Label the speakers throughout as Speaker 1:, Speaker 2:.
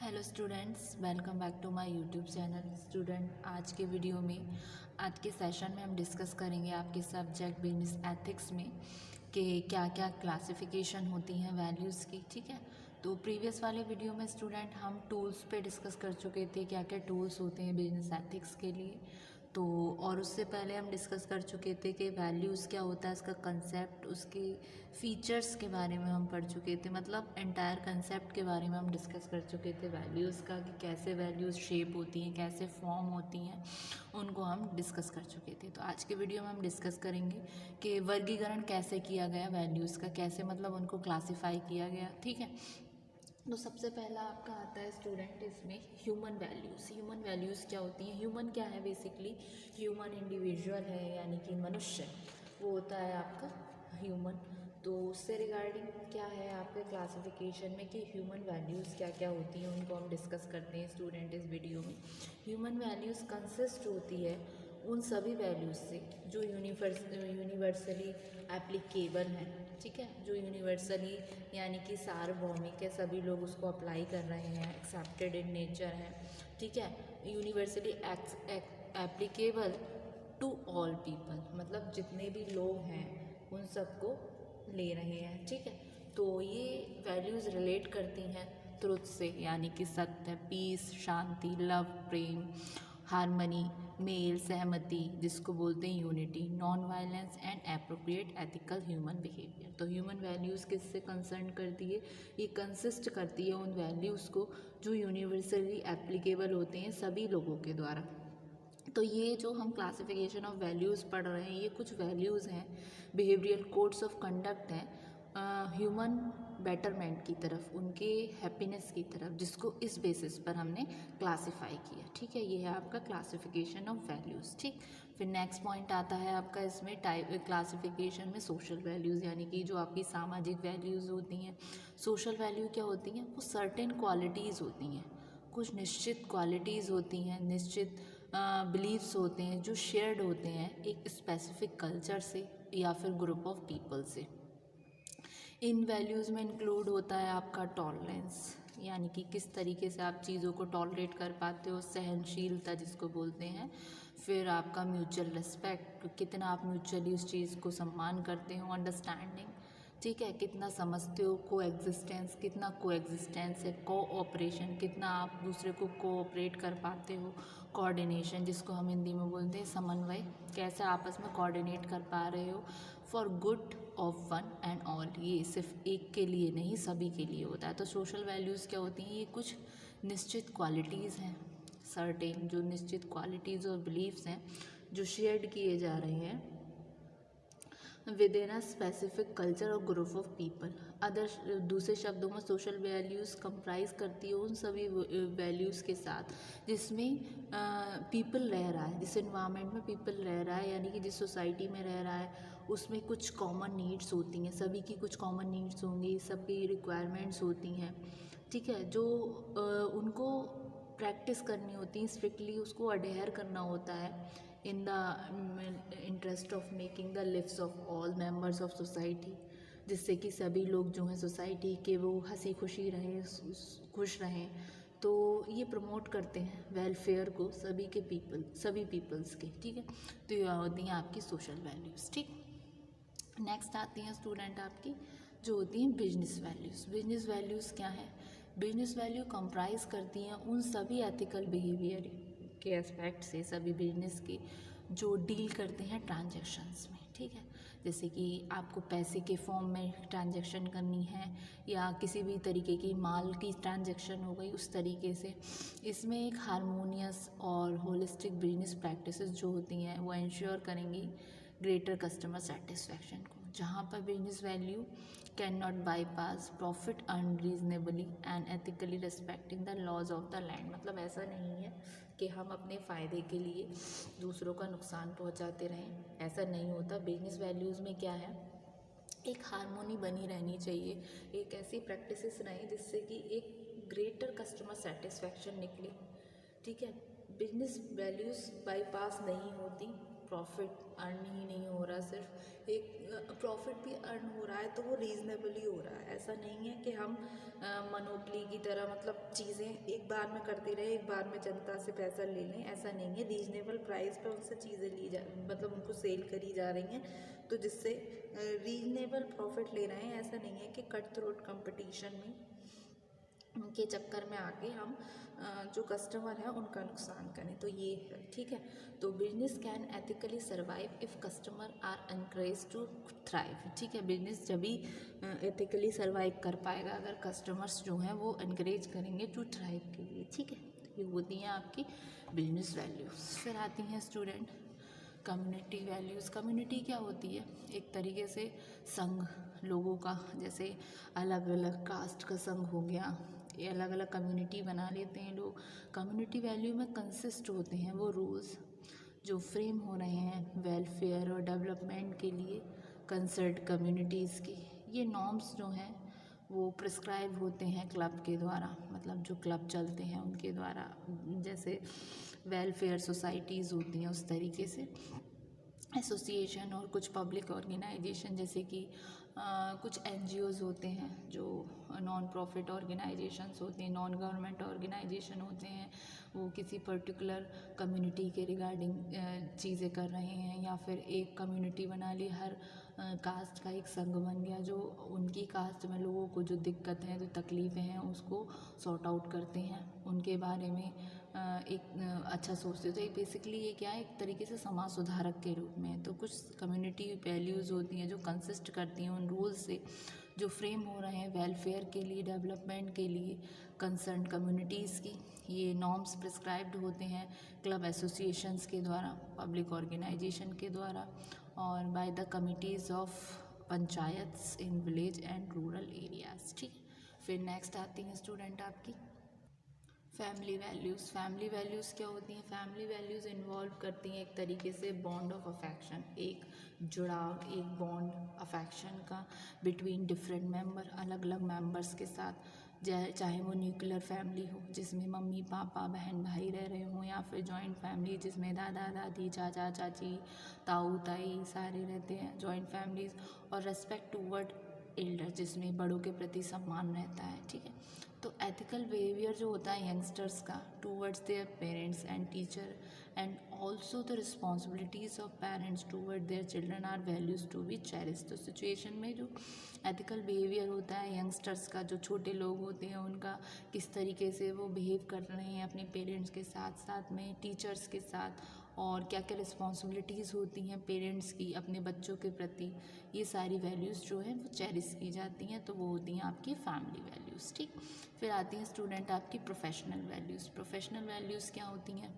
Speaker 1: Hello students, welcome back to my YouTube channel. Student, आज के video में, आज के सेशन में हम डिस्कस करेंगे आपके सब्जेक्ट बिजनेस एथिक्स में कि क्या क्या क्लासिफिकेशन होती हैं वैल्यूज़ की। ठीक है, तो प्रीवियस वाले वीडियो में स्टूडेंट हम टूल्स पे डिस्कस कर चुके थे, क्या क्या टूल्स होते हैं बिजनेस एथिक्स के लिए। तो और उससे पहले हम डिस्कस कर चुके थे कि वैल्यूज़ क्या होता है, इसका कंसेप्ट, उसके फीचर्स के बारे में हम पढ़ चुके थे, मतलब एंटायर कंसेप्ट के बारे में हम डिस्कस कर चुके थे वैल्यूज़ का, कि कैसे वैल्यूज़ शेप होती हैं, कैसे फॉर्म होती हैं, उनको हम डिस्कस कर चुके थे। तो आज के वीडियो में हम डिस्कस करेंगे कि वर्गीकरण कैसे किया गया वैल्यूज़ का, कैसे मतलब उनको क्लासीफाई किया गया। ठीक है, तो सबसे पहला आपका आता है स्टूडेंट इसमें ह्यूमन वैल्यूज़। ह्यूमन वैल्यूज़ क्या होती हैं? ह्यूमन क्या है? बेसिकली ह्यूमन इंडिविजुअल है, यानी कि मनुष्य, वो होता है आपका ह्यूमन। तो उससे रिगार्डिंग क्या है आपके क्लासिफिकेशन में कि ह्यूमन वैल्यूज़ क्या क्या होती हैं, उनको हम डिस्कस करते हैं स्टूडेंट इस वीडियो में। ह्यूमन वैल्यूज़ कंसिस्ट होती है उन सभी वैल्यूज़ से जो यूनिवर्सली एप्लीकेबल हैं। ठीक है, जो यूनिवर्सली यानी कि सार्वभौमिक है, सभी लोग उसको अप्लाई कर रहे हैं, एक्सेप्टेड इन नेचर है। ठीक है, universally applicable to all people, मतलब जितने भी लोग हैं उन सबको ले रहे हैं। ठीक है, तो ये वैल्यूज़ रिलेट करती हैं ट्रुथ से, यानी कि सत्य, पीस, शांति, लव, प्रेम, हारमनी, मेल, सहमति, जिसको बोलते हैं unity, non violence and appropriate ethical human behaviour. तो ह्यूमन वैल्यूज़ किससे कंसर्न करती है? ये कंसिस्ट करती है उन वैल्यूज़ को जो यूनिवर्सली एप्लीकेबल होते हैं सभी लोगों के द्वारा। तो ये जो हम क्लासिफिकेशन ऑफ वैल्यूज़ पढ़ रहे हैं, ये कुछ वैल्यूज़ हैं, बिहेवियरल कोड्स ऑफ कंडक्ट हैं ह्यूमन बेटरमेंट की तरफ, उनके हैप्पीनेस की तरफ, जिसको इस बेसिस पर हमने क्लासिफाई किया। ठीक है, ये है आपका क्लासिफिकेशन ऑफ वैल्यूज़। ठीक, फिर नेक्स्ट पॉइंट आता है आपका इसमें टाइप क्लासिफिकेशन में सोशल वैल्यूज़, यानी कि जो आपकी सामाजिक वैल्यूज़ होती हैं। सोशल वैल्यू क्या होती हैं? वो सर्टेन क्वालिटीज़ होती हैं, कुछ निश्चित क्वालिटीज़ होती हैं, निश्चित बिलीव्स होते हैं जो शेयर्ड होते हैं एक स्पेसिफिक कल्चर से या फिर ग्रुप ऑफ पीपल से। इन वैल्यूज़ में इंक्लूड होता है आपका टॉलरेंस, यानी कि किस तरीके से आप चीज़ों को टॉलरेट कर पाते हो, सहनशीलता जिसको बोलते हैं। फिर आपका म्यूचुअल रिस्पेक्ट, कितना आप म्यूचुअली उस चीज़ को सम्मान करते हो। अंडरस्टैंडिंग, ठीक है, कितना समझते हो। को एग्जिस्टेंस, कितना को एग्जिस्टेंस है। कोऑपरेशन, कितना आप दूसरे को कोऑपरेट कर पाते हो। कोऑर्डिनेशन, जिसको हम हिंदी में बोलते हैं समन्वय, कैसे आपस में कोऑर्डिनेट कर पा रहे हो for good of one and all, ये सिर्फ एक के लिए नहीं सभी के लिए होता है। तो सोशल वैल्यूज़ क्या होती हैं? ये कुछ निश्चित क्वालिटीज़ हैं, सर्टेन जो निश्चित क्वालिटीज़ और बिलीव्स हैं जो शेयर्ड किए जा रहे हैं with in a specific culture और ग्रुप ऑफ पीपल। अदर, दूसरे शब्दों में सोशल वैल्यूज़ कंप्राइज करती है उन सभी वैल्यूज़ के साथ जिसमें पीपल रह रहा है, जिस इन्वायरमेंट में पीपल रह रहा है, यानी कि जिस सोसाइटी में रह रहा है उसमें कुछ कॉमन नीड्स होती हैं, सभी की कुछ कॉमन नीड्स होंगी, सबकी रिक्वायरमेंट्स होती हैं। ठीक है, जो उनको प्रैक्टिस करनी होती है, स्ट्रिक्टली उसको अडेयर करना होता है in the interest of making the leaves of all members of society, जिससे कि सभी लोग जो हैं सोसाइटी के वो हंसी खुशी रहें, खुश रहें। तो ये प्रमोट करते हैं वेलफेयर को सभी पीपल्स के। ठीक है, तो ये होती हैं आपकी सोशल वैल्यूज़। ठीक, नेक्स्ट आती हैं स्टूडेंट आपकी जो होती हैं बिजनेस वैल्यूज़। बिजनेस वैल्यूज़ क्या है? बिजनेस वैल्यू कंप्राइज करती हैं उन सभी एथिकल बिहेवियर के एस्पेक्ट से, सभी बिजनेस के जो डील करते हैं ट्रांजैक्शंस में। ठीक है, जैसे कि आपको पैसे के फॉर्म में ट्रांजैक्शन करनी है या किसी भी तरीके की माल की ट्रांजैक्शन हो गई, उस तरीके से इसमें एक हारमोनियस और होलिस्टिक बिजनेस प्रैक्टिसेस जो होती हैं वो इंश्योर करेंगी ग्रेटर कस्टमर सेटिस्फैक्शन को, जहाँ पर business value can not bypass profit earn reasonably and ethically respecting the laws of the land. मतलब ऐसा नहीं है कि हम अपने फ़ायदे के लिए दूसरों का नुकसान पहुंचाते रहें, ऐसा नहीं होता। बिजनेस वैल्यूज़ में क्या है, एक हारमोनी बनी रहनी चाहिए, एक ऐसी प्रैक्टिसेस रहें जिससे कि एक ग्रेटर कस्टमर सेटिस्फैक्शन निकले। ठीक है, बिजनेस वैल्यूज़ बाईपास नहीं होती, प्रॉफिट अर्न ही नहीं हो रहा, सिर्फ एक प्रॉफिट भी अर्न हो रहा है तो वो रीज़नेबली हो रहा है। ऐसा नहीं है कि हम मोनोपली की तरह मतलब चीज़ें एक बार में करते रहे, एक बार में जनता से पैसा ले लें, ऐसा नहीं है। रीज़नेबल प्राइस पे उनसे चीज़ें ली जा मतलब उनको सेल करी जा रही हैं, तो जिससे रीज़नेबल प्रॉफिट ले रहे हैं। ऐसा नहीं है कि कट थ्रोट कंपटीशन में उनके चक्कर में आके हम जो कस्टमर हैं उनका नुकसान करें, तो ये है। ठीक है, तो business can ethically survive if customer are encourage to thrive. ठीक है, बिजनेस जब भी एथिकली सर्वाइव कर पाएगा अगर कस्टमर्स जो हैं वो एनकरेज करेंगे टू थ्राइव के लिए। ठीक है, तो ये होती हैं आपकी बिजनेस वैल्यूज़। फिर आती हैं स्टूडेंट कम्युनिटी वैल्यूज़। कम्युनिटी क्या होती है? एक तरीके से संघ लोगों का, जैसे अलग अलग कास्ट का संघ हो गया, ये अलग अलग कम्युनिटी बना लेते हैं लोग। कम्युनिटी वैल्यू में कंसिस्ट होते हैं वो रूल्स जो फ्रेम हो रहे हैं वेलफेयर और डेवलपमेंट के लिए कंसर्न कम्युनिटीज़ की। ये नॉर्म्स जो हैं वो प्रिस्क्राइब होते हैं क्लब के द्वारा, मतलब जो क्लब चलते हैं उनके द्वारा, जैसे वेलफेयर सोसाइटीज़ होती हैं उस तरीके से एसोसिएशन, और कुछ पब्लिक ऑर्गेनाइजेशन जैसे कि कुछ एनजीओज़ होते हैं जो नॉन प्रॉफिट ऑर्गेनाइजेशंस होते हैं, नॉन गवर्नमेंट ऑर्गेनाइजेशन होते हैं, वो किसी पर्टिकुलर कम्युनिटी के रिगार्डिंग चीज़ें कर रहे हैं, या फिर एक कम्युनिटी बना ली, हर कास्ट का एक संघ बन गया जो उनकी कास्ट में लोगों को जो दिक्कत है जो तकलीफ़ें हैं उसको सॉर्ट आउट करते हैं, उनके बारे में एक अच्छा सोचते। तो बेसिकली ये क्या है, एक तरीके से समाज सुधारक के रूप में। तो कुछ कम्युनिटी वैल्यूज़ होती हैं जो कंसिस्ट करती हैं उन रूल्स से जो फ्रेम हो रहे हैं वेलफेयर के लिए, डेवलपमेंट के लिए कंसर्न कम्युनिटीज़ की। ये नॉर्म्स प्रिस्क्राइब्ड होते हैं क्लब एसोसिएशंस के द्वारा, पब्लिक ऑर्गेनाइजेशन के द्वारा, और by the committees of panchayats in village and rural areas. ठीक, फिर नेक्स्ट आती हैं स्टूडेंट आपकी फैमिली वैल्यूज़। फैमिली वैल्यूज़ क्या होती हैं? फैमिली वैल्यूज़ इन्वॉल्व करती हैं एक तरीके से बॉन्ड ऑफ अफेक्शन, एक जुड़ाव, एक बॉन्ड अफेक्शन का बिटवीन डिफरेंट मेंबर, अलग अलग मेंबर्स के साथ, चाहे वो न्यूक्लियर फैमिली हो जिसमें मम्मी पापा बहन भाई रह रहे हों, या फिर जॉइंट फैमिली जिसमें दादा दादी चाचा चाची ताऊ ताई सारे रहते हैं, जॉइंट फैमिलीज़, और रेस्पेक्ट टूवर्ड एल्डर जिसमें बड़ों के प्रति सम्मान रहता है। ठीक है, तो एथिकल बिहेवियर जो होता है यंगस्टर्स का towards their parents and teacher and also the responsibilities of parents toward their children are values to be cherish. तो सिचुएशन में जो एथिकल बिहेवियर होता है यंगस्टर्स का, जो छोटे लोग होते हैं उनका किस तरीके से वो बिहेव कर रहे हैं अपने पेरेंट्स के साथ, साथ में टीचर्स के साथ, और क्या क्या रिस्पॉन्सिबिलिटीज़ होती हैं पेरेंट्स की अपने बच्चों के प्रति, ये सारी वैल्यूज़ जो हैं वो चेरिश की जाती हैं, तो वो होती हैं आपकी फैमिली वैल्यूज़। ठीक, फिर आती हैं स्टूडेंट आपकी प्रोफेशनल वैल्यूज़। प्रोफेशनल वैल्यूज़ क्या होती हैं?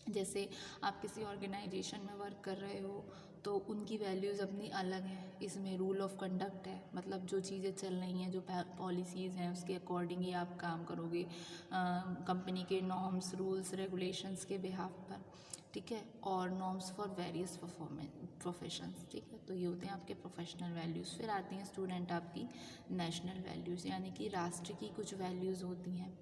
Speaker 1: जैसे आप किसी ऑर्गेनाइजेशन में वर्क कर रहे हो तो उनकी वैल्यूज़ अपनी अलग हैं, इसमें रूल ऑफ कंडक्ट है, मतलब जो चीज़ें चल रही हैं, जो पॉलिसीज़ हैं उसके अकॉर्डिंग ही आप काम करोगे, कंपनी के नॉर्म्स रूल्स रेगुलेशंस के बिहाफ पर। ठीक है, और नॉर्म्स फॉर वेरियस प्रोफेशंस। ठीक है, तो ये होते हैं आपके प्रोफेशनल वैल्यूज़। फिर आती हैं स्टूडेंट आपकी नेशनल वैल्यूज़, यानी कि राष्ट्र की कुछ वैल्यूज़ होती हैं।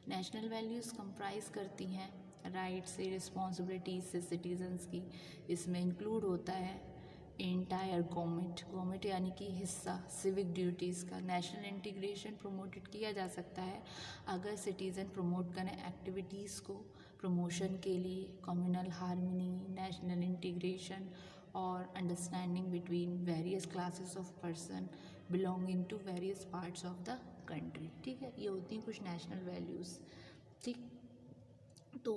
Speaker 1: नेशनल वैल्यूज़ कंप्राइज करती हैं राइट्स से रिस्पॉन्सिबिलिटीज़ से सिटीजन्स की, इसमें इंक्लूड होता है एंटायर गवर्नमेंट यानी कि हिस्सा सिविक ड्यूटीज़ का। नेशनल इंटीग्रेशन प्रमोटेड किया जा सकता है अगर सिटीज़न प्रमोट करें एक्टिविटीज़ को प्रमोशन के लिए, कम्युनल हार्मनी, नेशनल इंटीग्रेशन और understanding between various classes of person belonging to various parts of the country. ठीक है, ये होती हैं कुछ नेशनल वैल्यूज़। ठीक, तो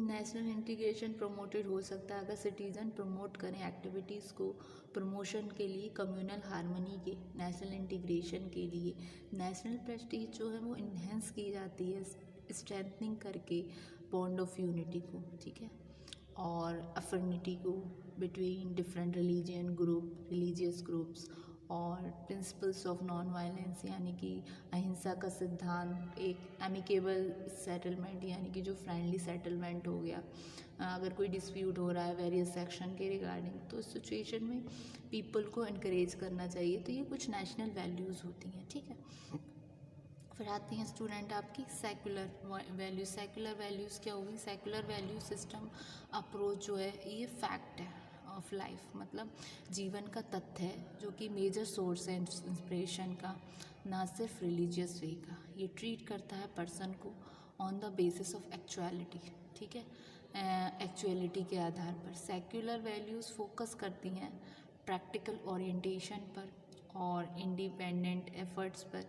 Speaker 1: नेशनल इंटीग्रेशन प्रमोटेड हो सकता है अगर सिटीज़न प्रमोट करें एक्टिविटीज़ को प्रमोशन के लिए, कम्युनल हार्मनी के, नेशनल इंटीग्रेशन के लिए। नेशनल प्रेस्टीज जो है वो इन्हेंस की जाती है स्ट्रेंथनिंग करके बॉन्ड ऑफ यूनिटी को। ठीक है, और अफिनिटी को बिटवीन डिफरेंट रिलीजियस ग्रुप्स, और प्रिंसिपल्स ऑफ नॉन वायलेंस यानी कि अहिंसा का सिद्धांत, एक एमिकेबल सेटलमेंट यानी कि जो फ्रेंडली सेटलमेंट हो गया, अगर कोई डिस्प्यूट हो रहा है वेरियस सेक्शन के रिगार्डिंग तो इस सिचुएशन में पीपल को इनकरेज करना चाहिए। तो ये कुछ नेशनल वैल्यूज़ होती हैं। ठीक है, फिर आती हैं स्टूडेंट आपकी सेकुलर वैल्यूज। सेकुलर वैल्यूज़ क्या होगी? सेकुलर वैल्यू सिस्टम अप्रोच जो है ये फैक्ट है ऑफ लाइफ, मतलब जीवन का तथ्य है जो कि मेजर सोर्स है इंस्पिरेशन का, ना सिर्फ रिलीजियस वे का। ये ट्रीट करता है पर्सन को on the basis of actuality, ठीक है, एक्चुअलिटी के आधार पर। सेक्युलर वैल्यूज़ फोकस करती हैं प्रैक्टिकल ओरिएंटेशन पर और इंडिपेंडेंट एफर्ट्स पर।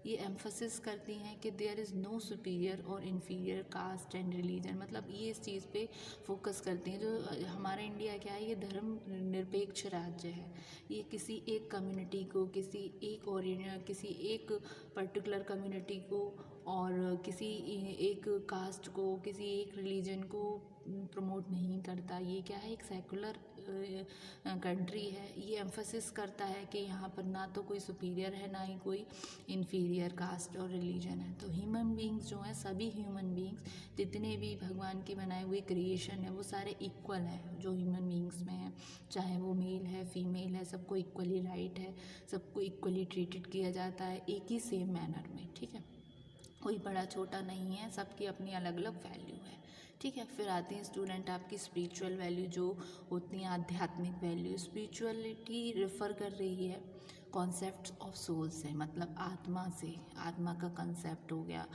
Speaker 1: ये एम्फसिस करती हैं कि देयर इज़ नो सुपीरियर और इन्फीरियर कास्ट एंड रिलीजन, मतलब ये इस चीज़ पे फोकस करती हैं। जो हमारा इंडिया क्या है, ये धर्म निरपेक्ष राज्य है। ये किसी एक कम्युनिटी को, किसी एक पर्टिकुलर कम्युनिटी को और किसी एक कास्ट को, किसी एक रिलीजन को प्रमोट नहीं करता। ये क्या है, एक सेकुलर कंट्री है। ये एम्फसिस करता है कि यहाँ पर ना तो कोई सुपीरियर है, ना ही कोई इन्फीरियर कास्ट और रिलीजन है। तो ह्यूमन बींग्स जो हैं, सभी ह्यूमन बींग्स, जितने भी भगवान के बनाए हुए क्रिएशन है, वो सारे इक्वल हैं जो ह्यूमन बींग्स में हैं। चाहे वो मेल है, फीमेल है, सबको इक्वली राइट है, सबको इक्वली ट्रीटेड किया जाता है एक ही सेम मैनर में, ठीक है। कोई बड़ा छोटा नहीं है, सबकी अपनी अलग अलग वैल्यू है, ठीक है। फिर आती हैं स्टूडेंट आपकी स्पिरिचुअल वैल्यू, जो होती हैं आध्यात्मिक वैल्यू। स्पिरिचुअलिटी रेफ़र कर रही है कॉन्सेप्ट ऑफ सोल से, मतलब आत्मा से, आत्मा का कंसेप्ट हो गया।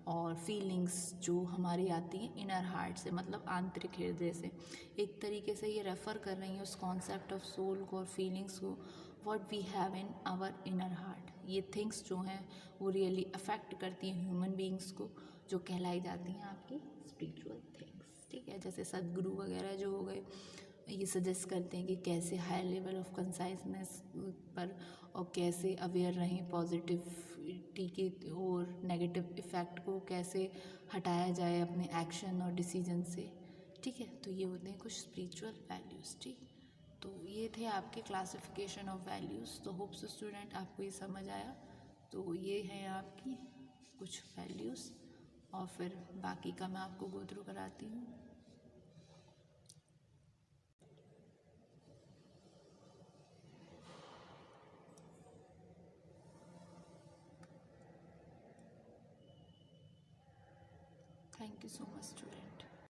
Speaker 1: और फीलिंग्स जो हमारी आती हैं इनर हार्ट से, मतलब आंतरिक हृदय से। एक तरीके से ये रेफ़र कर रही हैं उस कॉन्सेप्ट ऑफ सोल को और फीलिंग्स को, what we have in our inner heart. ये थिंग्स जो हैं वो रियली अफेक्ट करती हैं ह्यूमन बींग्स को, जो कहलाई जाती हैं आपकी स्पिरिचुअल थिंग्स, ठीक है। जैसे सदगुरु वगैरह जो हो गए, ये सजेस्ट करते हैं कि कैसे हाई लेवल ऑफ कंसाइसनेस पर और कैसे अवेयर रहें पॉजिटिविटी के और नेगेटिव इफ़ेक्ट को कैसे हटाया जाए अपने एक्शन और डिसीजन से, ठीक है। तो ये होते हैं कुछ स्पिरिचुअल वैल्यूज़, ठीक। तो ये थे आपके क्लासिफिकेशन ऑफ वैल्यूज़। तो होप्स स्टूडेंट आपको ये समझ आया। तो ये हैं आपकी कुछ वैल्यूज़ और फिर बाकी का मैं आपको गो थ्रू कराती हूँ। Thank you so much student.